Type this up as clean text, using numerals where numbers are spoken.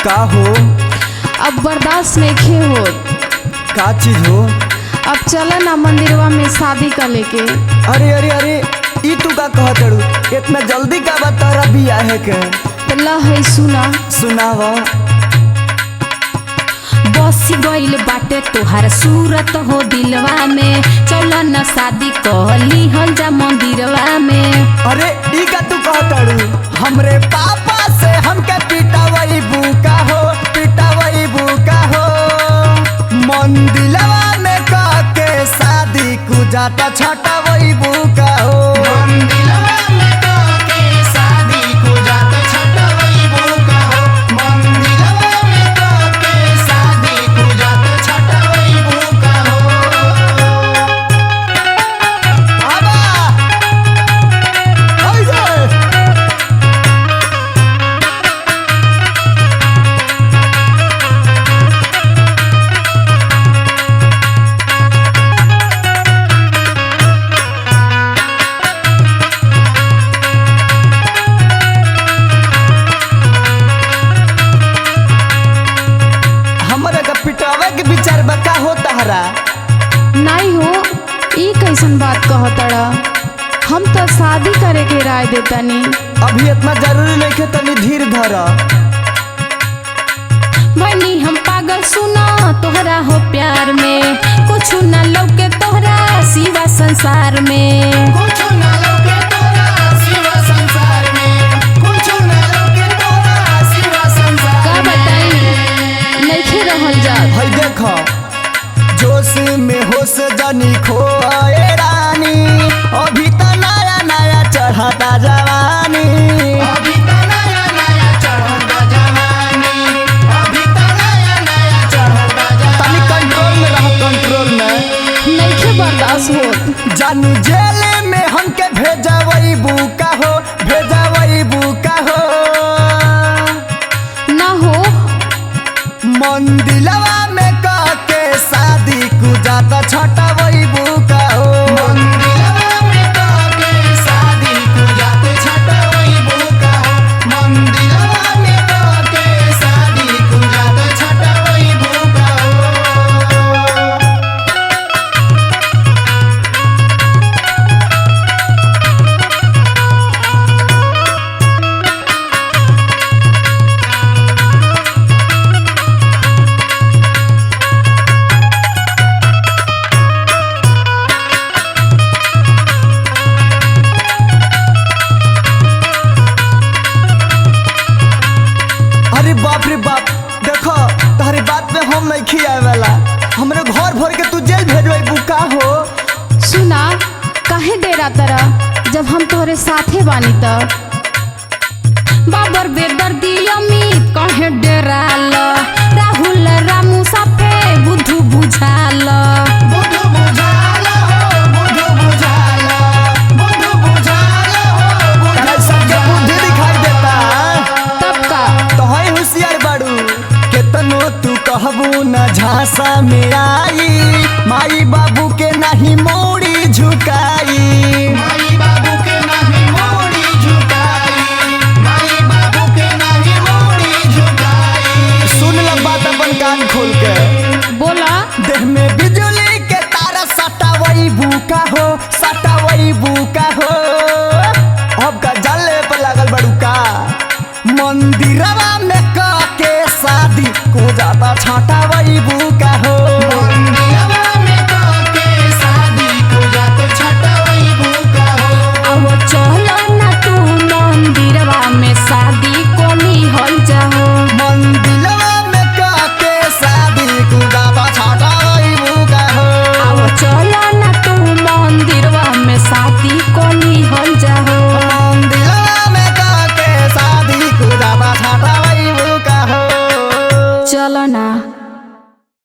का हो? अब बर्दाश्त नहीं खे हो। का चीज हो? अब चला ना मंदिरवा में शादी का लेके। अरे अरे अरे ई तू का कहत अड़ू? इतना जल्दी का बता बिया है के? ला है सुना। सुनावा। बस गइल बाटे तोहार सूरत हो दिलवा में, चलो न शादी कहली हल जा मंदिरवा में। अरे ई का तू कहत अड़ू? हमरे पापा से हमके पिटावई बुका हो, पिटावई बुका हो। मंदिरवा में का के शादी कु जाता छटावई बुका हो। मंदिरवा में का के शादी कु जाता छटावई बुका हो। मंदिरवा में का के शादी कु जाता छटावई बुका हो। आबा आई जाए। हमरे का पिटावे के विचार बका हो तहरा? नहीं हो, ई कैसन बात कहतड़ा? हम तो शादी करे के राय देतनी। अभी इतना जरूरी नहीं है, तनी धीर धरा। बनी हम पागल सुना तोहरा हो प्यार में, कुछ न लौके तोहरा सिवा संसार में। कुछ न लौके तोरा सिवा संसार में। कुछ न लौके तोरा सिवा संसार का बताई नइखे रहल जात। भाई देखो जोश में होश जानी खोए रानी, अभी तो नया नया चढ़ाता जवानी। अभी तो नया नया चढ़ता जवानी। अभी तो नया नया चढ़ता जवानी। तनी कंट्रोल में रहो, कंट्रोल में। नइखे बर्दाश्त होत। जानू जेल में हमके भेजवई बुका हो, भेजवई बुका हो। ना हो मंदिलवा में का के शादी कु जाता छटावई बुका हो। मंदिरवा में का के शादी कु जाता छटावई बुका हो। मंदिरवा में का के शादी कु जाता छटावई बुका हो। अरे बाप रे बाप, देखो तारी बात में हम नहीं खियाए वाला। हमरे घर भर के तू जेल भेजवाई बुका हो। सुना, काहे डेरा तरह जब हम तोहरे साथे बानी त? बाबर बेदर्दी अमित कहे डेराल, राहुल रामू साफे बुद्धू बुझाल। बुद्धू बुझाला हो, बुद्धू बुझाला। बुद्धू बुझाला हो, बुद्धू तारा सबके बुद्धि दिखाई देता। तब का तो है होशियार बाड़ू। केतनो तू कहबू न झांसा में आई, माई बाबू के नहीं मोड़ी झुकाई। माई बाबू के नहीं मोड़ी झुकाई। माई बाबू के नहीं मोड़ी झुकाई। सुन ल बात अपन कान खोल के। बोला देह में बिजली के तारा सटावई बुका हो, सटावई बुका हो। अब का जले पर लागल बड़ू का? मंदिरवा में का के शादी को जाता छटावई बुका हो।